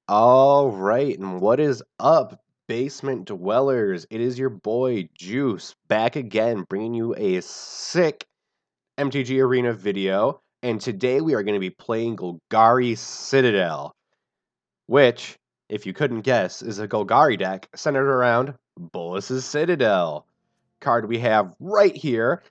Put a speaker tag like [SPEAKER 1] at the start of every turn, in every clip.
[SPEAKER 1] All right, and what is up, basement dwellers? It is your boy Juice back again, bringing you a sick MTG Arena video. And today we are going to be playing Golgari Citadel, which, if you couldn't guess, is a Golgari deck centered around Bolas' Citadel. Card we have right here,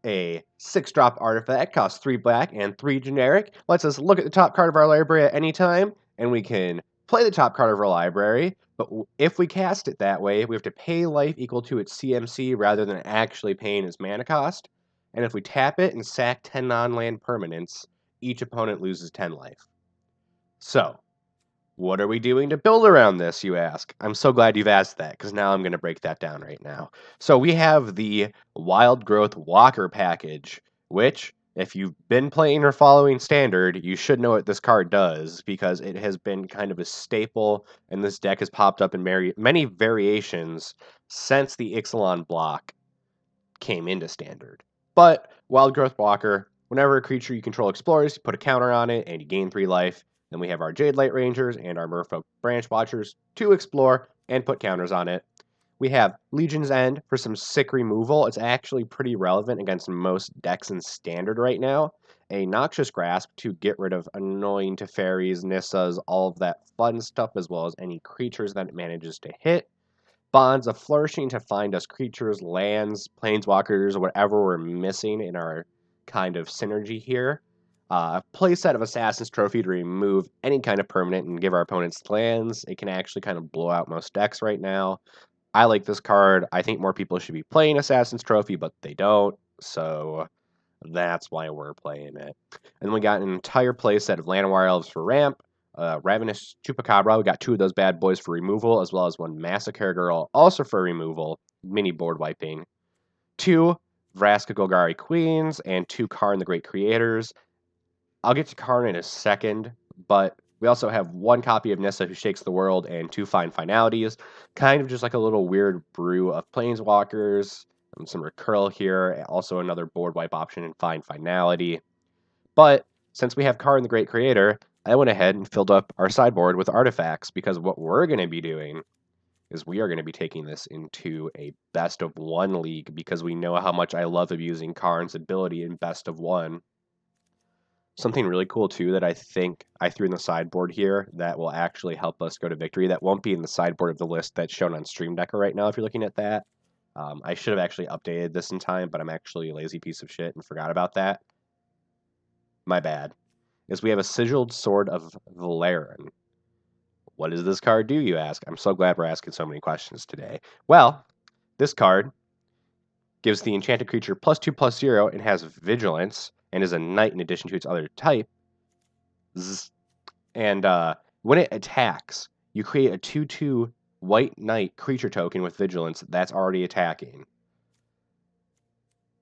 [SPEAKER 1] a 6-drop artifact, costs 3 black and 3 generic. Lets us look at the top card of our library at any time, and we can play the top card of our library. But if we cast it that way, we have to pay life equal to its CMC rather than actually paying its mana cost. And if we tap it and sack 10 non-land permanents, each opponent loses 10 life. So, what are we doing to build around this, you ask? I'm so glad you've asked that, because now I'm going to break that down right now. So we have the Wildgrowth Walker package, which, if you've been playing or following Standard, you should know what this card does, because it has been kind of a staple, and this deck has popped up in many variations since the Ixalan block came into Standard. But Wildgrowth Walker, whenever a creature you control explores, you put a counter on it, and you gain 3 life. Then we have our Jade Light Rangers and our Merfolk Branch Watchers to explore and put counters on it. We have Legion's End for some sick removal. It's actually pretty relevant against most decks in Standard right now. A Noxious Grasp to get rid of annoying Teferis, Nissas, all of that fun stuff, as well as any creatures that it manages to hit. Bonds of Flourishing to find us creatures, lands, planeswalkers, whatever we're missing in our kind of synergy here. Playset of Assassin's Trophy to remove any kind of permanent and give our opponents lands. It can actually kind of blow out most decks right now. I like this card. I think more people should be playing Assassin's Trophy, but they don't. So that's why we're playing it. And we got an entire playset of Llanowar Elves for ramp. Ravenous Chupacabra, we got 2 of those bad boys for removal, as well as 1 Massacre Girl, also for removal, mini board wiping. 2 Vraska Golgari Queens, and 2 Karn the Great Creators. I'll get to Karn in a second, but we also have 1 copy of Nissa Who Shakes the World and 2 Fine Finalities. Kind of just like a little weird brew of Planeswalkers, some Recurl here, also another board wipe option in Fine Finality. But since we have Karn the Great Creator, I went ahead and filled up our sideboard with artifacts, because what we're going to be doing is we are going to be taking this into a best of 1 league, because we know how much I love abusing Karn's ability in best of 1. Something really cool, too, that I think I threw in the sideboard here that will actually help us go to victory, that won't be in the sideboard of the list that's shown on Stream Decker right now if you're looking at that. I should have actually updated this in time, but I'm actually a lazy piece of shit and forgot about that. My bad. Is we have a Sigiled Sword of Valeran. What does this card do, you ask? I'm so glad we're asking so many questions today. Well, this card gives the enchanted creature +2/+0 and has Vigilance, and is a knight in addition to its other type. And when it attacks, you create a 2/2 white knight creature token with Vigilance that's already attacking.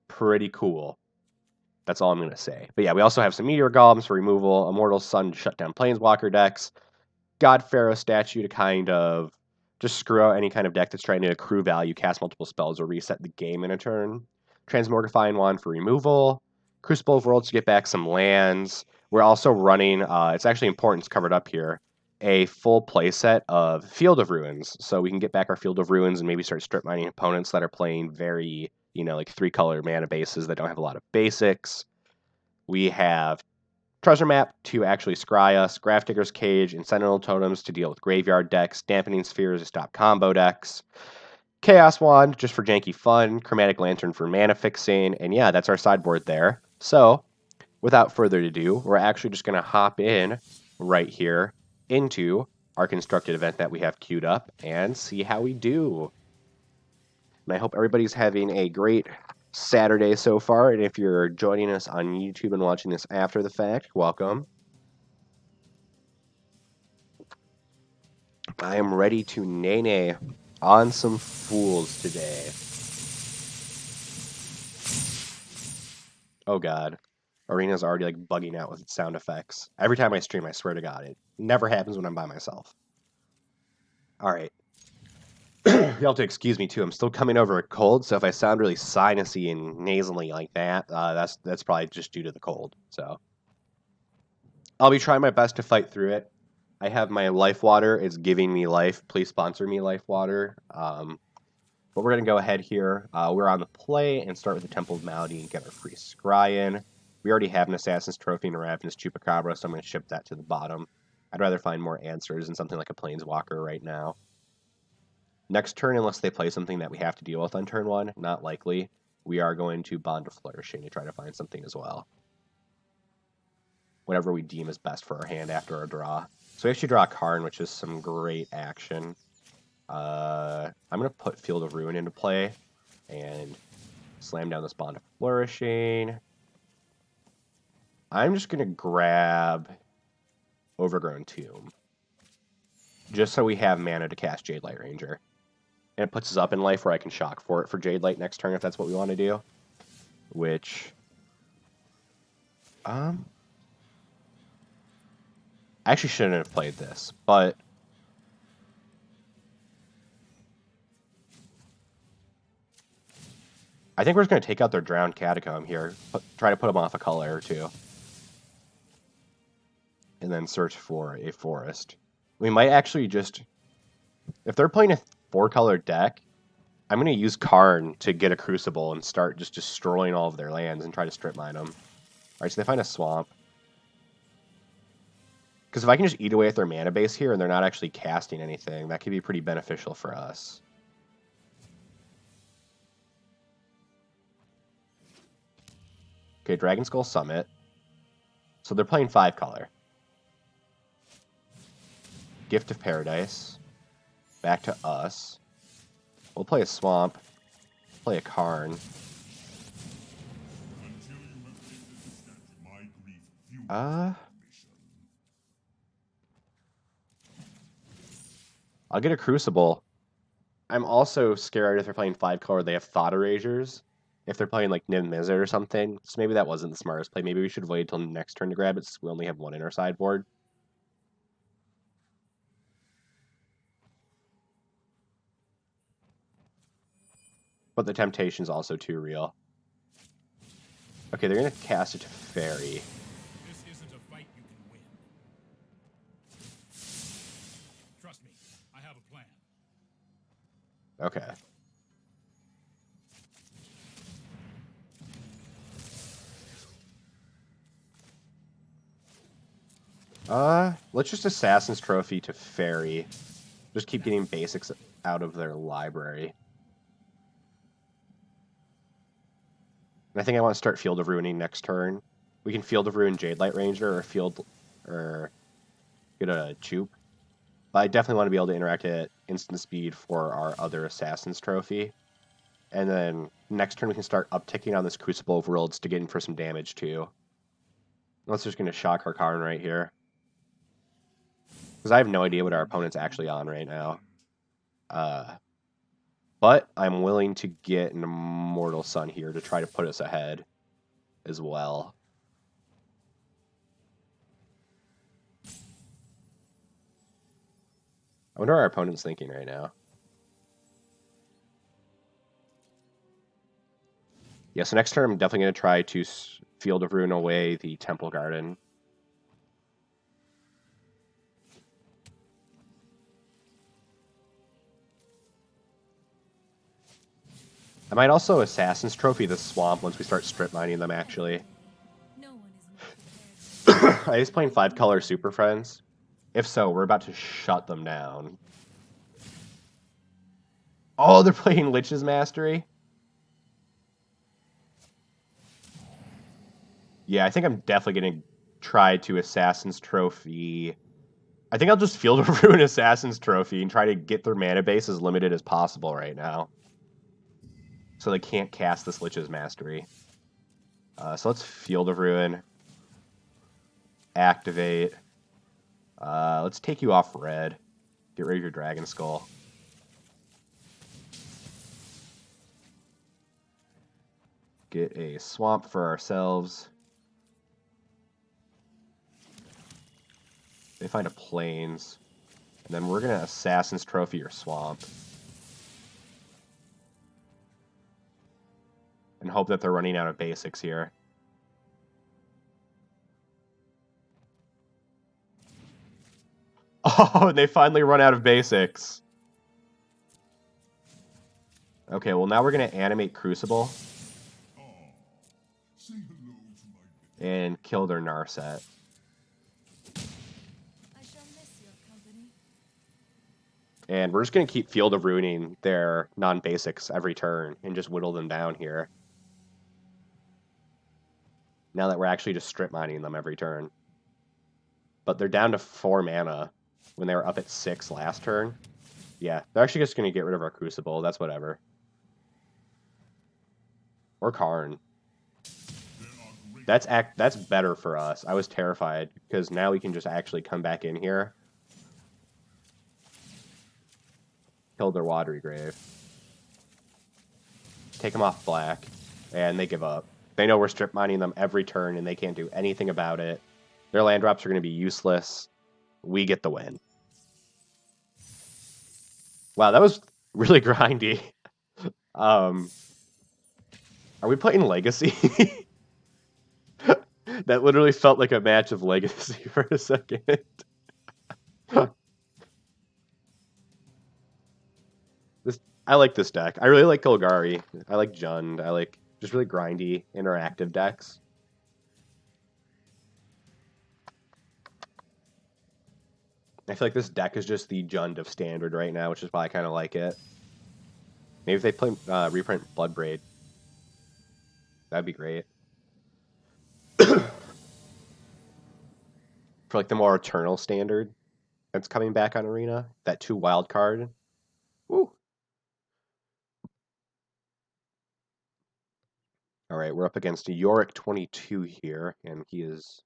[SPEAKER 1] Pretty cool. That's all I'm going to say. But yeah, we also have some Meteor Golems for removal, Immortal Sun to shut down Planeswalker decks, God Pharaoh Statue to kind of just screw out any kind of deck that's trying to accrue value, cast multiple spells, or reset the game in a turn. Transmogrifying Wand for removal. Crucible of Worlds to get back some lands. We're also running, it's actually important, it's covered up here, a full playset of Field of Ruins. So we can get back our Field of Ruins and maybe start strip mining opponents that are playing very, like 3-color mana bases that don't have a lot of basics. We have Treasure Map to actually scry us, Grafdigger's Cage, and Sentinel Totems to deal with graveyard decks, Dampening Spheres to stop combo decks, Chaos Wand just for janky fun, Chromatic Lantern for mana fixing, and yeah, that's our sideboard there. So, without further ado, we're actually just going to hop in right here into our constructed event that we have queued up and see how we do. And I hope everybody's having a great Saturday so far, and if you're joining us on YouTube and watching this after the fact, welcome. I am ready to nay on some fools today. Oh god. Arena's already like bugging out with its sound effects. Every time I stream, I swear to god, it never happens when I'm by myself. Alright. You'll have to excuse me too. I'm still coming over a cold, so if I sound really sinusy and nasally like that, that's probably just due to the cold. So I'll be trying my best to fight through it. I have my life water. It's giving me life. Please sponsor me, life water. But we're going to go ahead here. We're on the play and start with the Temple of Malady and get our free Scry in. We already have an Assassin's Trophy and a Ravenous Chupacabra, so I'm going to ship that to the bottom. I'd rather find more answers in something like a Planeswalker right now. Next turn, unless they play something that we have to deal with on turn 1, not likely, we are going to Bond of Flourishing to try to find something as well. Whatever we deem is best for our hand after our draw. So we actually draw a Karn, which is some great action. I'm going to put Field of Ruin into play and slam down this Bond of Flourishing. I'm just going to grab Overgrown Tomb, just so we have mana to cast Jadelight Ranger. And it puts us up in life where I can shock for it for Jadelight next turn if that's what we want to do. Which, I actually shouldn't have played this, but I think we're just going to take out their Drowned Catacomb here, try to put them off a color or two, and then search for a forest. We might actually just, if they're playing a 4-color deck, I'm going to use Karn to get a Crucible and start just destroying all of their lands and try to strip mine them. Alright, so they find a swamp. Because if I can just eat away at their mana base here and they're not actually casting anything, that could be pretty beneficial for us. Okay, Dragon Skull Summit. So they're playing 5-color. Gift of Paradise. Back to us. We'll play a Swamp. Play a Karn. I'll get a Crucible. I'm also scared if they're playing 5-color, they have Thought Erasures. If they're playing like Niv Mizzet or something, so maybe that wasn't the smartest play. Maybe we should wait till next turn to grab it since we only have 1 in our sideboard. But the temptation's also too real. Okay, they're going to cast it to Fairy.
[SPEAKER 2] This isn't a fight you can win. Trust me, I have a plan.
[SPEAKER 1] Okay. Let's just Assassin's Trophy to Fairy. Just keep getting basics out of their library. And I think I want to start Field of Ruining next turn. We can Field of Ruin Jadelight Ranger or get a Choop. But I definitely want to be able to interact at instant speed for our other Assassin's Trophy. And then next turn we can start upticking on this Crucible of Worlds to get in for some damage too. Let's just going to shock our Karn right here. Because I have no idea what our opponent's actually on right now. But I'm willing to get an Immortal Sun here to try to put us ahead as well. I wonder what our opponent's thinking right now. Yeah, so next turn I'm definitely going to try to Field of Ruin away the Temple Garden. I might also Assassin's Trophy the Swamp once we start strip mining them, actually. Are they playing 5-color Super Friends? If so, we're about to shut them down. Oh, they're playing Lich's Mastery? Yeah, I think I'm definitely going to try to Assassin's Trophy. I think I'll just Field of Ruin Assassin's Trophy and try to get their mana base as limited as possible right now. So they can't cast this Lich's Mastery. So let's Field of Ruin. Activate. Let's take you off red. Get rid of your Dragon Skull. Get a Swamp for ourselves. They find a Plains. And then we're going to Assassin's Trophy your Swamp. And hope that they're running out of basics here. Oh, and they finally run out of basics. Okay, well now we're going to animate Crucible. And kill their Narset. And we're just going to keep Field of Ruining their non-basics every turn and just whittle them down here. Now that we're actually just strip mining them every turn. But they're down to 4 mana when they were up at 6 last turn. Yeah, they're actually just going to get rid of our Crucible. That's whatever. Or Karn. That's better for us. I was terrified because now we can just actually come back in here. Kill their Watery Grave. Take them off black. And they give up. They know we're strip mining them every turn and they can't do anything about it. Their land drops are going to be useless. We get the win. Wow, that was really grindy. Are we playing Legacy? That literally felt like a match of Legacy for a second. I like this deck. I really like Golgari. I like Jund. I like just really grindy, interactive decks. I feel like this deck is just the Jund of Standard right now, which is why I kind of like it. Maybe if they play reprint Bloodbraid, that'd be great. For like the more Eternal Standard that's coming back on Arena, that 2 wild card. Woo! All right, we're up against Yorick 22 here, and he is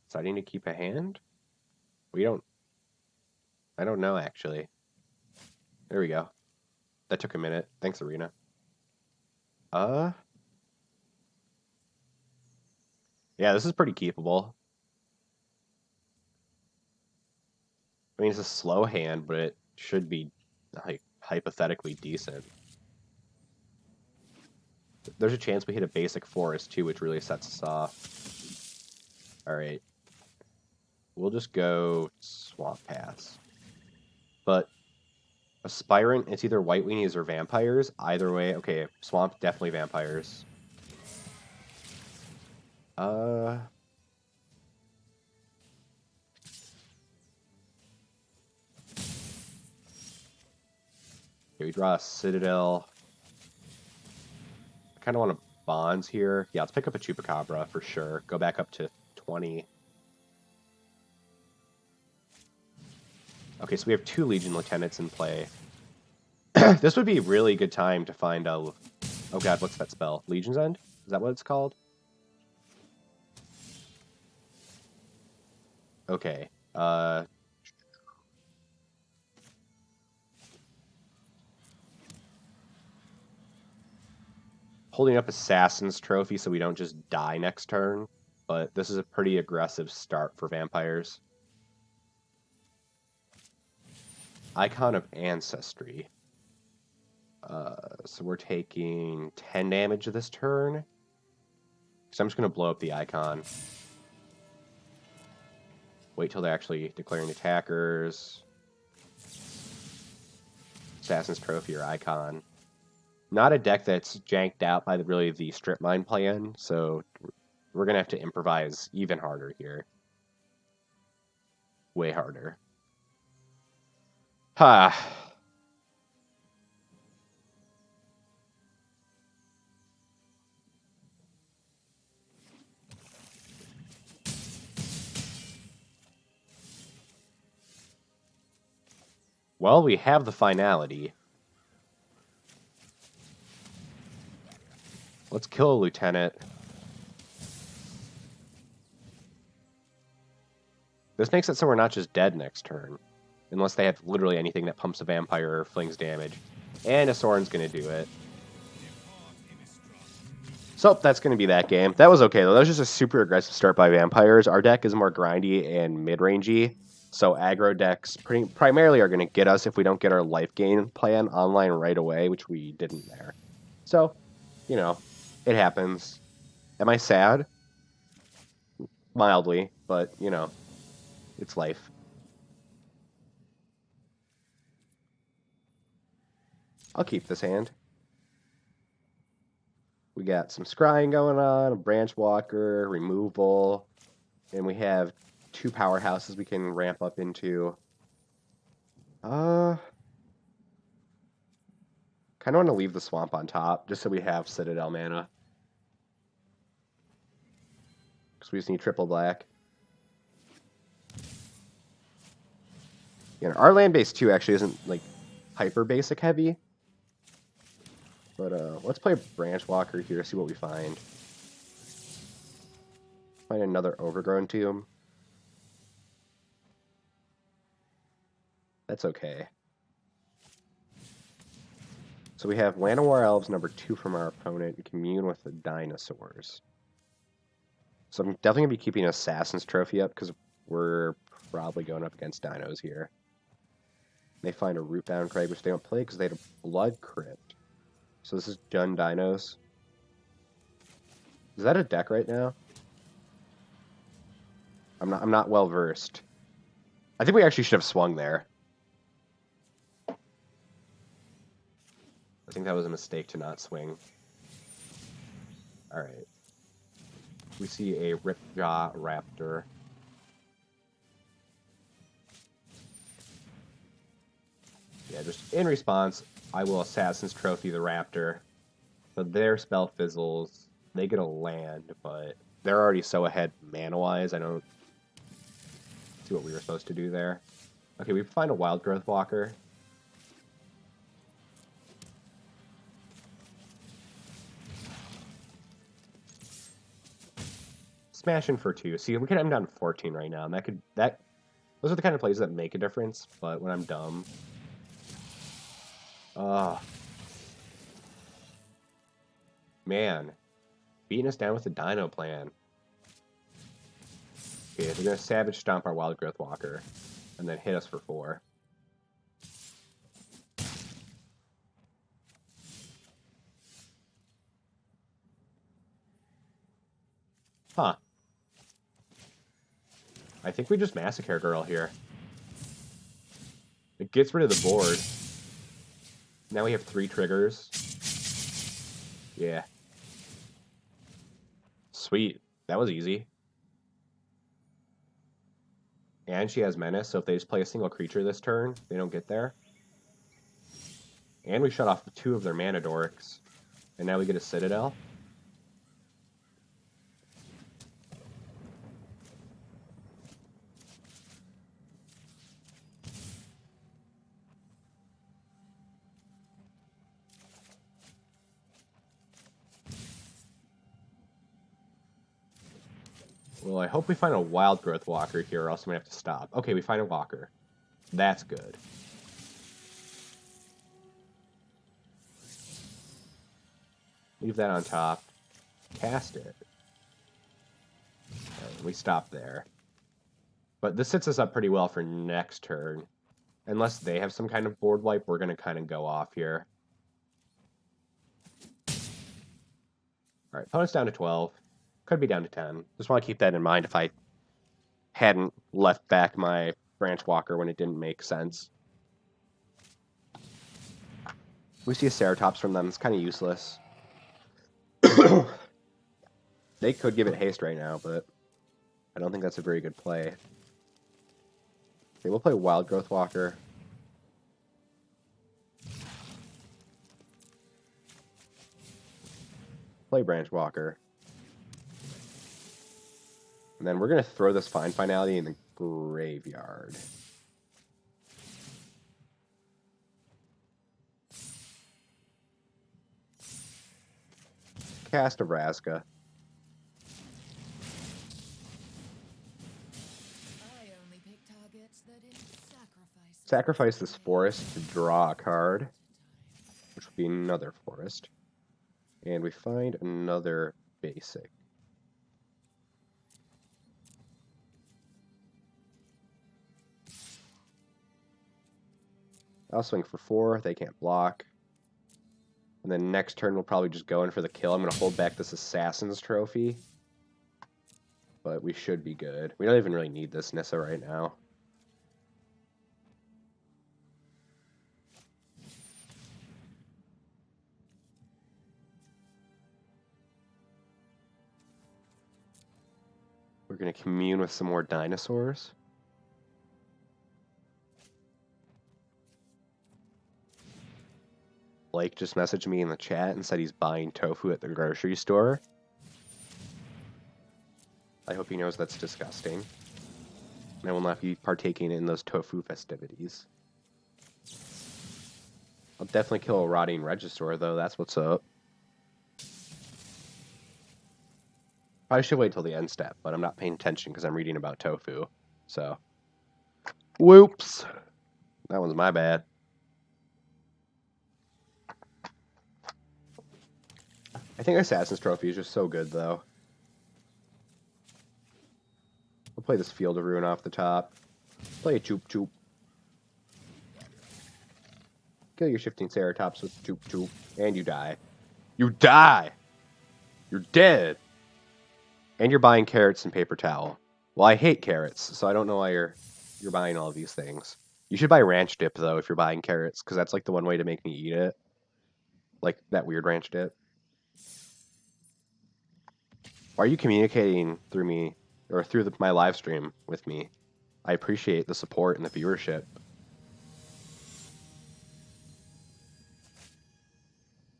[SPEAKER 1] deciding to keep a hand. I don't know actually. There we go. That took a minute. Thanks, Arena. Yeah, this is pretty keepable. I mean, it's a slow hand, but it should be like hypothetically decent. There's a chance we hit a basic forest too, which really sets us off. All right. We'll just go Swamp Pass. But Aspirant, it's either White Weenies or Vampires. Either way, okay, Swamp, definitely Vampires. Okay, we draw a Citadel. I kind of want a Bonds here. Yeah, let's pick up a Chupacabra for sure. Go back up to 20. Okay, so we have 2 Legion Lieutenants in play. This would be a really good time to find a... Oh god, what's that spell? Legion's End? Is that what it's called? Okay. Holding up Assassin's Trophy so we don't just die next turn. But this is a pretty aggressive start for Vampires. Icon of Ancestry. So we're taking 10 damage this turn. So I'm just going to blow up the icon. Wait till they're actually declaring attackers. Assassin's Trophy or Icon. Not a deck that's janked out by the strip mine plan, so we're going to have to improvise even harder here. Way harder. Ha! Well, we have the finality. Let's kill a lieutenant. This makes it so we're not just dead next turn. Unless they have literally anything that pumps a vampire or flings damage. And a Sorin's going to do it. So, that's going to be that game. That was okay, though. That was just a super aggressive start by vampires. Our deck is more grindy and mid-rangey. So, aggro decks primarily are going to get us if we don't get our life gain plan online right away, which we didn't there. So, you know, it happens. Am I sad? Mildly, but, you know, it's life. I'll keep this hand. We got some scrying going on, a branch walker, removal, and we have 2 powerhouses we can ramp up into. Kind of want to leave the swamp on top, just so we have Citadel mana. Because we just need triple black. Our land base too actually isn't like hyper basic heavy. But let's play Branch Walker here, see what we find. Find another Overgrown Tomb. That's okay. So we have Llanowar Elves number 2 from our opponent and Commune with the Dinosaurs. So I'm definitely going to be keeping Assassin's Trophy up because we're probably going up against dinos here. They find a Rootbound Crag, which they don't play because they had a Blood Crypt. So this is Jund Dinos. Is that a deck right now? I'm not well versed. I think we actually should have swung there. I think that was a mistake to not swing. Alright. We see a Ripjaw Raptor. Yeah, just in response, I will Assassin's Trophy the Raptor. But their spell fizzles. They get a land, but they're already so ahead mana-wise, I don't see what we were supposed to do there. Okay, we find a Wildgrowth Walker. Smashing for 2. See, we could end down 14 right now, and those are the kind of plays that make a difference, but when I'm dumb. Man. Beating us down with the Dino plan. Okay, they're going to Savage Stomp our Wildgrowth Walker, and then hit us for 4. Huh. I think we just Massacre Girl here. It gets rid of the board. Now we have 3 triggers. Yeah. Sweet. That was easy. And she has Menace, so if they just play a single creature this turn, they don't get there. And we shut off 2 of their mana dorks. And now we get a Citadel. Well, I hope we find a Wildgrowth Walker here, or else I'm going to have to stop. Okay, we find a Walker. That's good. Leave that on top. Cast it. We stop there. But this sets us up pretty well for next turn. Unless they have some kind of board wipe, we're going to kind of go off here. Alright, opponent's down to 12. Could be down to 10. Just want to keep that in mind if I hadn't left back my Branch Walker when it didn't make sense. We see a Ceratops from them. It's kind of useless. They could give it haste right now, but I don't think that's a very good play. Okay, we'll play Wildgrowth Walker. Play Branch Walker. And then we're going to throw this Find Finality in the graveyard. Cast a Vraska. Sacrifice this forest to draw a card, which will be another forest. And we find another basic. I'll swing for 4. They can't block. And then next turn, we'll probably just go in for the kill. I'm going to hold back this Assassin's Trophy. But we should be good. We don't even really need this Nissa right now. We're going to commune with some more dinosaurs. Blake just messaged me in the chat and said he's buying tofu at the grocery store. I hope he knows that's disgusting. And I will not be partaking in those tofu festivities. I'll definitely kill a rotting Regisaur, though. That's what's up. I should wait till the end step, but I'm not paying attention because I'm reading about tofu. So, whoops. That one's my bad. I think Assassin's Trophy is just so good, though. We'll play this Field of Ruin off the top. Play a Choop Choop. Kill your Shifting Ceratops with Choop Choop, and you die. You die! You're dead! And you're buying carrots and paper towel. Well, I hate carrots, so I don't know why you're buying all of these things. You should buy ranch dip, though, if you're buying carrots, because that's like the one way to make me eat it. Like that weird ranch dip. Why are you communicating through me, or through my live stream with me? I appreciate the support and the viewership.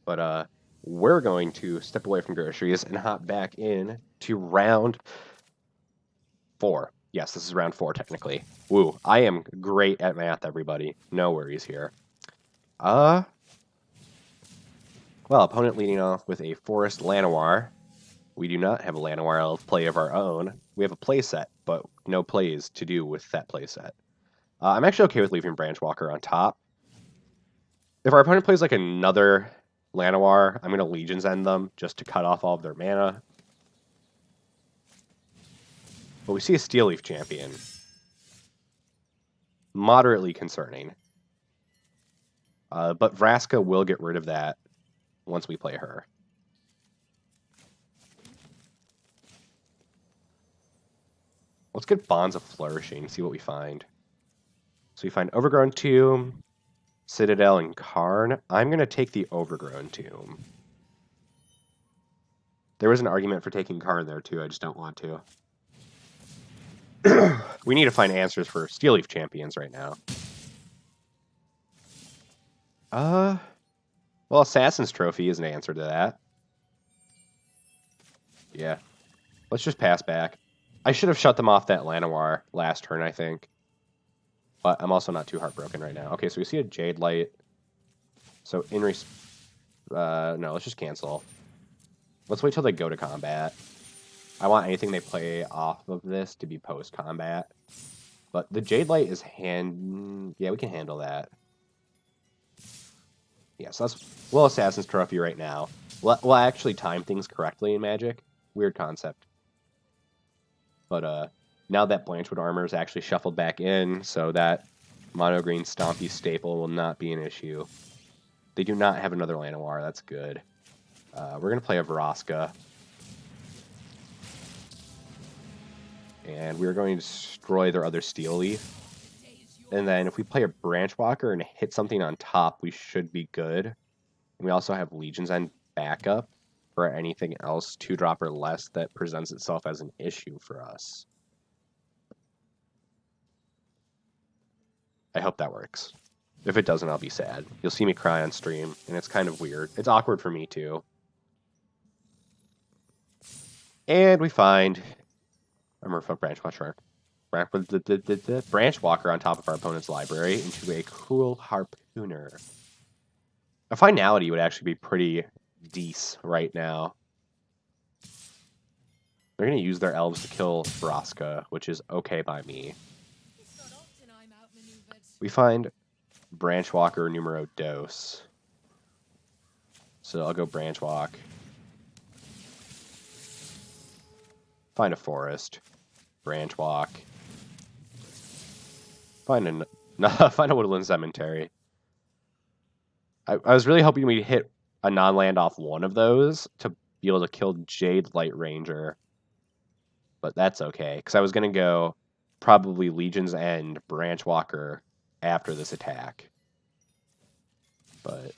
[SPEAKER 1] But we're going to step away from groceries and hop back in to round 4. Yes, this is round 4 technically. Woo, I am great at math, everybody. No worries here. Well, opponent leading off with a Forest Llanowar. We do not have a Llanowar Elf play of our own. We have a playset, but no plays to do with that playset. I'm actually okay with leaving Branchwalker on top. If our opponent plays like another Llanowar, I'm going to Legions End them just to cut off all of their mana. But we see a Steel Leaf champion. Moderately concerning. But Vraska will get rid of that once we play her. Let's get Bonds of Flourishing, see what we find. So we find Overgrown Tomb, Citadel, and Karn. I'm going to take the Overgrown Tomb. There was an argument for taking Karn there, too. I just don't want to. We need to find answers for Steel Leaf champions right now. Well, Assassin's Trophy is an answer to that. Yeah. Let's just pass back. I should have shut them off that Llanowar last turn, I think. But I'm also not too heartbroken right now. Okay, so we see a Jade Light. So no, let's just cancel. Let's wait till they go to combat. I want anything they play off of this to be post-combat. But the Jade Light is yeah, we can handle that. Yeah, so we'll Assassin's Trophy right now. We'll actually time things correctly in Magic. Weird concept. But now that Blanchwood Armor is actually shuffled back in, so that mono green Stompy staple will not be an issue. They do not have another Llanowar. That's good. We're going to play a Vraska. And we're going to destroy their other Steel Leaf. And then if we play a Branchwalker and hit something on top, we should be good. And we also have Legion's End backup for anything else 2-drop or less that presents itself as an issue for us. I hope that works. If it doesn't, I'll be sad. You'll see me cry on stream, and it's kind of weird. It's awkward for me, too. And we find a Merfolk Branchwalker on top of our opponent's library into a Cruel Harpooner. A Finality would actually be pretty decent right now. They're going to use their elves to kill Vraska, which is okay by me. We find Branchwalker numero dos. So I'll go Branchwalk. Find a forest. Branchwalk. Find a woodland cemetery. I was really hoping we'd hit a non-land off one of those to be able to kill Jade Light Ranger. But that's okay, because I was going to go probably Legion's End, Branchwalker after this attack. But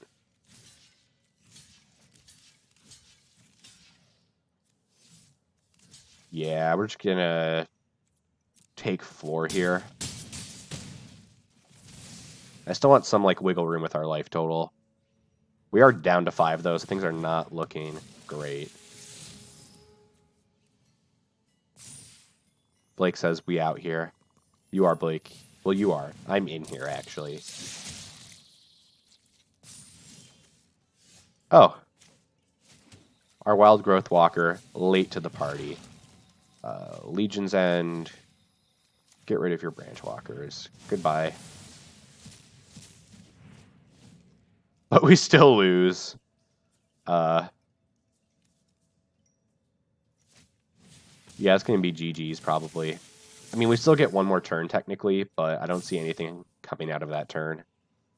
[SPEAKER 1] Yeah, we're just gonna take 4 here. I still want some, like, wiggle room with our life total. We are down to 5, though, so things are not looking great. Blake says, we out here. You are, Blake. Well, you are. I'm in here, actually. Oh. Our Wildgrowth Walker, late to the party. Legion's End. Get rid of your Branch Walkers. Goodbye. But we still lose. Yeah, it's going to be GG's probably. I mean, we still get one more turn technically, but I don't see anything coming out of that turn.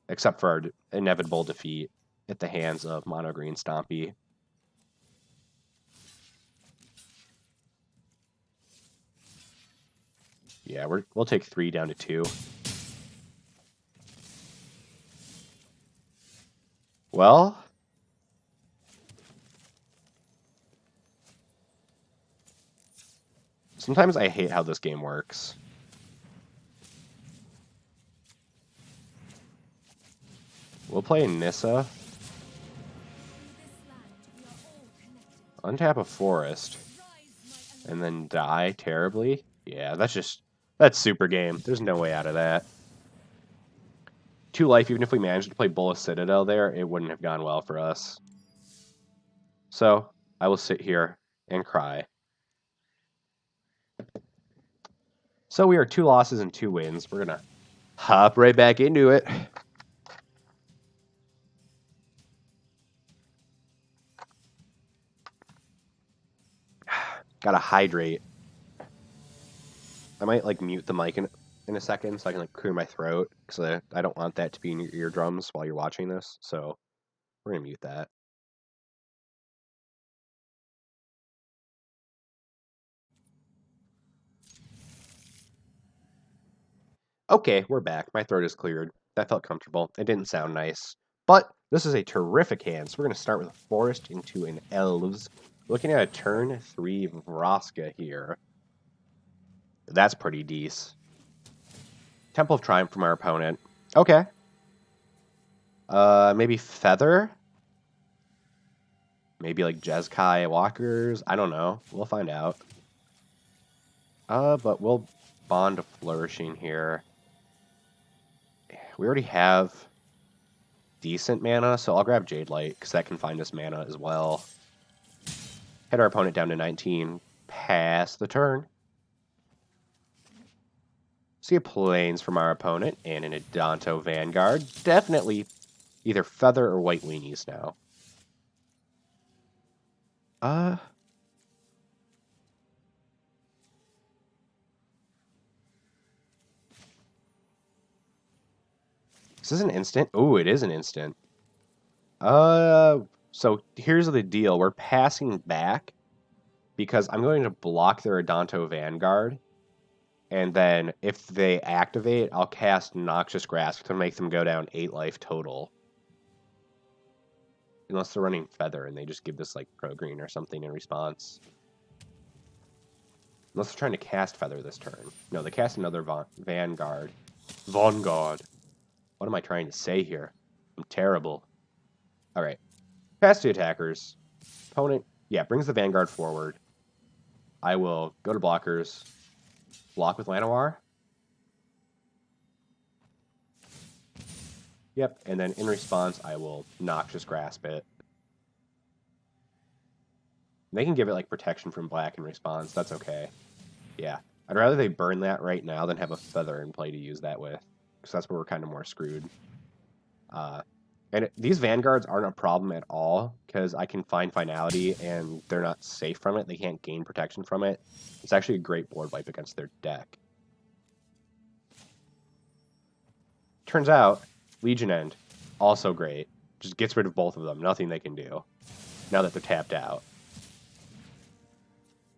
[SPEAKER 1] Except for our inevitable defeat at the hands of Mono Green Stompy. Yeah, we'll take 3 down to 2. Well, sometimes I hate how this game works. We'll play Nissa. Untap a forest. And then die terribly. Yeah, that's super game. There's no way out of that. 2 life, even if we managed to play Bolas Citadel there, it wouldn't have gone well for us. So, I will sit here and cry. So we are 2 losses and 2 wins. We're going to hop right back into it. Gotta hydrate. I might, like, mute the mic in a second so I can, like, clear my throat, because I don't want that to be in your eardrums while you're watching this, so we're going to mute that. Okay, we're back. My throat is cleared. That felt comfortable. It didn't sound nice. But this is a terrific hand, so we're going to start with a forest into an elves. Looking at a turn 3 Vraska here. That's pretty decent. Temple of Triumph from our opponent. Okay. Maybe Feather? Maybe like Jeskai Walkers? I don't know. We'll find out. But we'll Bond to Flourishing here. We already have decent mana, so I'll grab Jade Light, because that can find us mana as well. Hit our opponent down to 19. Pass the turn. See a Plains from our opponent, and an Adanto Vanguard. Definitely either Feather or White Weenies now. Is this an instant? Ooh, it is an instant. So here's the deal. We're passing back because I'm going to block their Adanto Vanguard. And then if they activate, I'll cast Noxious Grasp to make them go down 8 life total. Unless they're running Feather and they just give this like Pro Green or something in response. Unless they're trying to cast Feather this turn. No, they cast another Vanguard. Vanguard. What am I trying to say here? I'm terrible. Alright. Pass to attackers. Opponent, yeah, brings the Vanguard forward. I will go to blockers. Block with Llanowar. Yep, and then in response, I will Noxious Grasp it. They can give it, like, protection from black in response. That's okay. Yeah. I'd rather they burn that right now than have a Feather in play to use that with. Because that's where we're kind of more screwed. And these Vanguards aren't a problem at all, because I can find Finality, and they're not safe from it. They can't gain protection from it. It's actually a great board wipe against their deck. Turns out, Legion End, also great. Just gets rid of both of them. Nothing they can do, now that they're tapped out.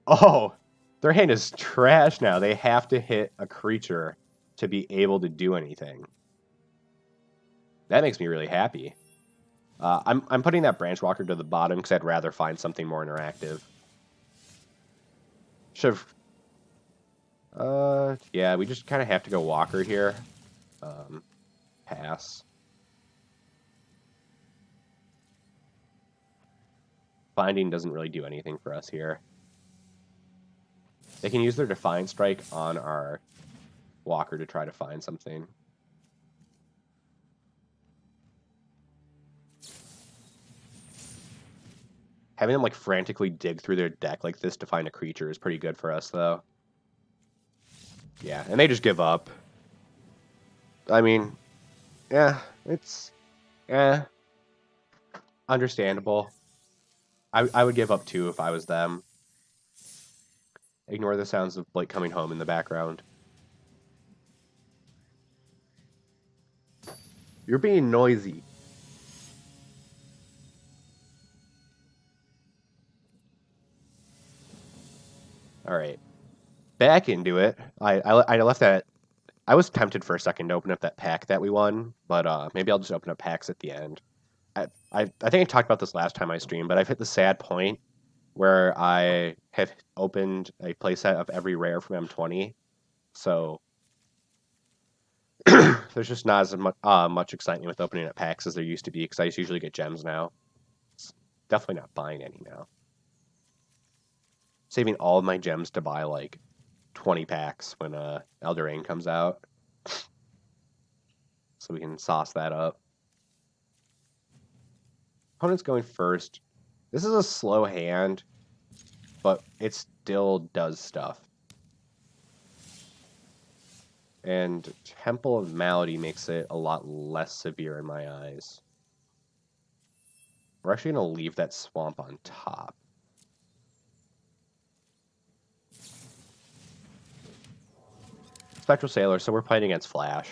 [SPEAKER 1] Oh! Their hand is trash now. They have to hit a creature to be able to do anything. That makes me really happy. I'm putting that Branch Walker to the bottom because I'd rather find something more interactive. Should've... yeah, we just kind of have to go Walker here. Pass. Finding doesn't really do anything for us here. They can use their Defiant Strike on our Walker to try to find something. Having them, like, frantically dig through their deck like this to find a creature is pretty good for us, though. Yeah, and they just give up. I mean, yeah, it's... understandable. I would give up, too, if I was them. Ignore the sounds of Blake coming home in the background. You're being noisy. All right. Back into it. I left that... I was tempted for a second to open up that pack that we won, but maybe I'll just open up packs at the end. I think I talked about this last time I streamed, but I've hit the sad point where I have opened a playset of every rare from M20, so there's just not as much excitement with opening up packs as there used to be, because I usually get gems now. It's definitely not buying any now. Saving all of my gems to buy, like, 20 packs when Elder Rain comes out. So we can sauce that up. Opponent's going first. This is a slow hand, but it still does stuff. And Temple of Malady makes it a lot less severe in my eyes. We're actually going to leave that swamp on top. Spectral Sailor, so we're playing against Flash.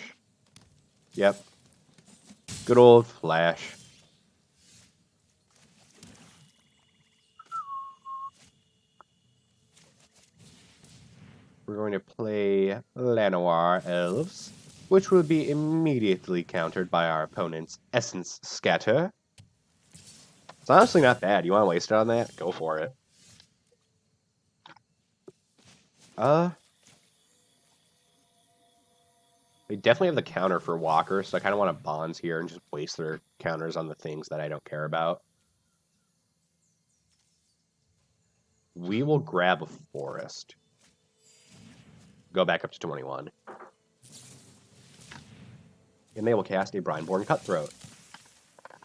[SPEAKER 1] Yep. Good old Flash. We're going to play Llanowar Elves, which will be immediately countered by our opponent's Essence Scatter. It's honestly not bad. You want to waste it on that? Go for it. They definitely have the counter for Walker, so I kind of want to Bonds here and just waste their counters on the things that I don't care about. We will grab a Forest. Go back up to 21. And they will cast a Brineborn Cutthroat.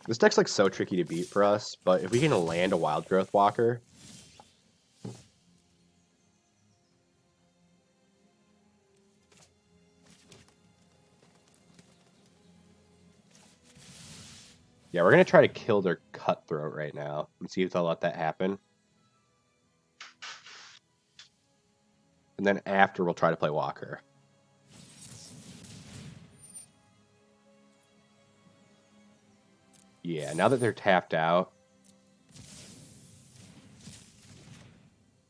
[SPEAKER 1] This deck's like so tricky to beat for us, but if we can land a Wildgrowth Walker... Yeah, we're going to try to kill their Cutthroat right now and see if they'll let that happen. And then after, we'll try to play Walker. Yeah, now that they're tapped out,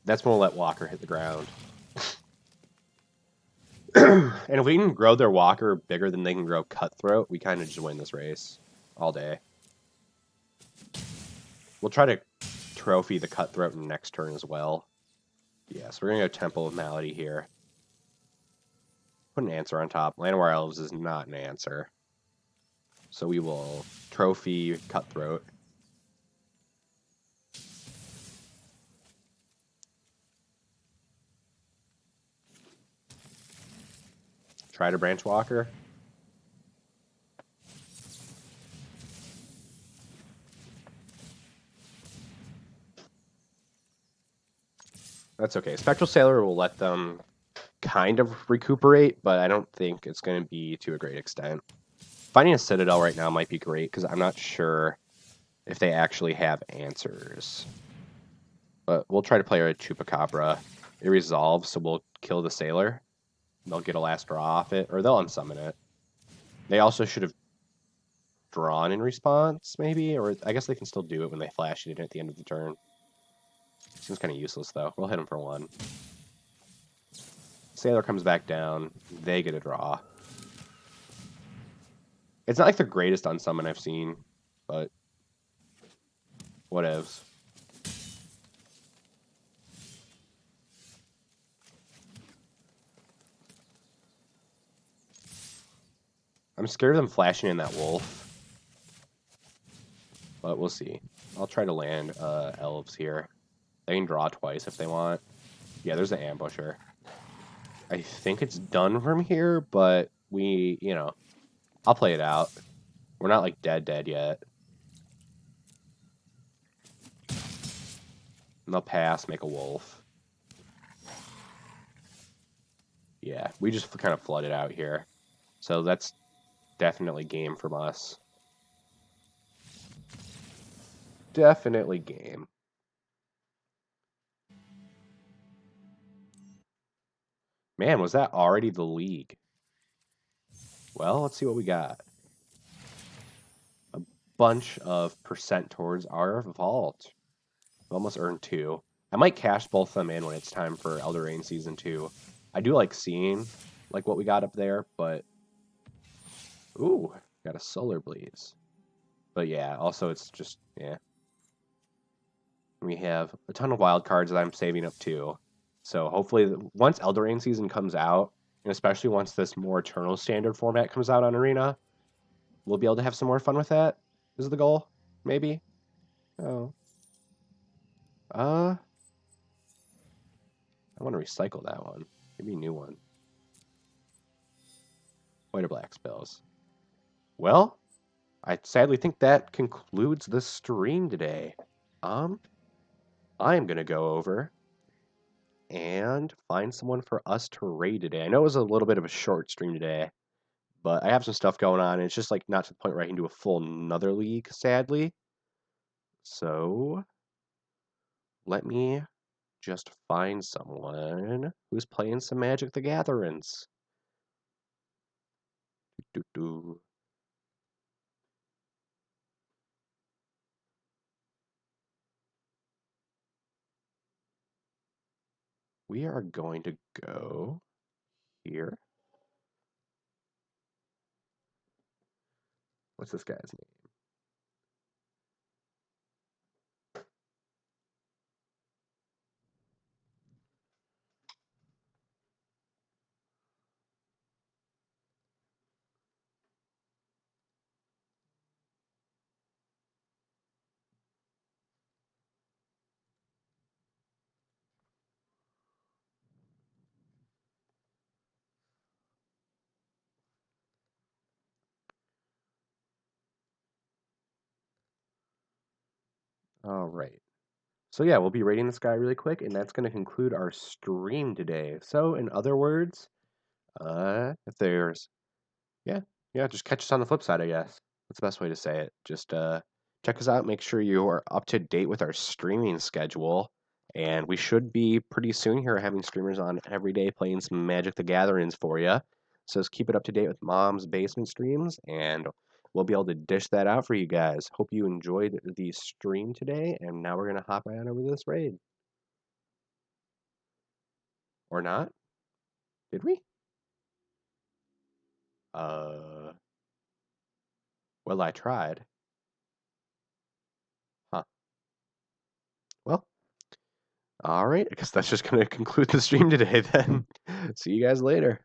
[SPEAKER 1] that's when we'll let Walker hit the ground. And if we can grow their Walker bigger than they can grow Cutthroat, we kind of just win this race all day. We'll try to trophy the Cutthroat next turn as well. Yeah, so we're going to go Temple of Malady here. Put an answer on top. Llanowar Elves is not an answer. So we will trophy Cutthroat. Try to Branch Walker. That's okay. Spectral Sailor will let them kind of recuperate, but I don't think it's going to be to a great extent. Finding a Citadel right now might be great, because I'm not sure if they actually have answers. But we'll try to play a Chupacabra. It resolves, so we'll kill the Sailor. They'll get a last draw off it, or they'll unsummon it. They also should have drawn in response, maybe? Or I guess they can still do it when they flash it at the end of the turn. Seems kind of useless, though. We'll hit him for 1. Sailor comes back down. They get a draw. It's not like the greatest unsummon I've seen, but whatevs. I'm scared of them flashing in that wolf. But we'll see. I'll try to land elves here. They can draw twice if they want. Yeah, there's the ambusher. I think it's done from here, but we, I'll play it out. We're not like dead yet. And they'll pass, make a wolf. Yeah, we just kind of flooded out here. So that's definitely game from us. Definitely game. Man, was that already the league? Well, let's see what we got. A bunch of percent towards our vault. We almost earned 2. I might cash both of them in when it's time for Elder Reign Season 2. I do like seeing like what we got up there, but... Ooh, got a Solar Blaze. But yeah, also it's just, yeah. We have a ton of wild cards that I'm saving up too. So hopefully, once Elder Reign Season comes out, and especially once this more Eternal Standard format comes out on Arena, we'll be able to have some more fun with that. Is the goal? Maybe? Oh. I want to recycle that one. Give me a new one. White or black spells. Well, I sadly think that concludes the stream today. I'm going to go over and find someone for us to raid today. I know it was a little bit of a short stream today, but I have some stuff going on, and it's just like not to the point where I can do a full another league, sadly. So let me just find someone who's playing some Magic the Gatherings. Doo-doo-doo. We are going to go here. What's this guy's name? All right. So yeah, we'll be rating this guy really quick, and that's going to conclude our stream today. So in other words, if there's, yeah, just catch us on the flip side, I guess. That's the best way to say it. Just check us out. Make sure you are up to date with our streaming schedule, and we should be pretty soon here having streamers on every day playing some Magic the Gatherings for you. So just keep it up to date with Mom's Basement streams, and we'll be able to dish that out for you guys. Hope you enjoyed the stream today, and now we're gonna hop right on over to this raid. Or not? Did we? Well, I tried. Huh. Well, all right. I guess that's just going to conclude the stream today then. See you guys later.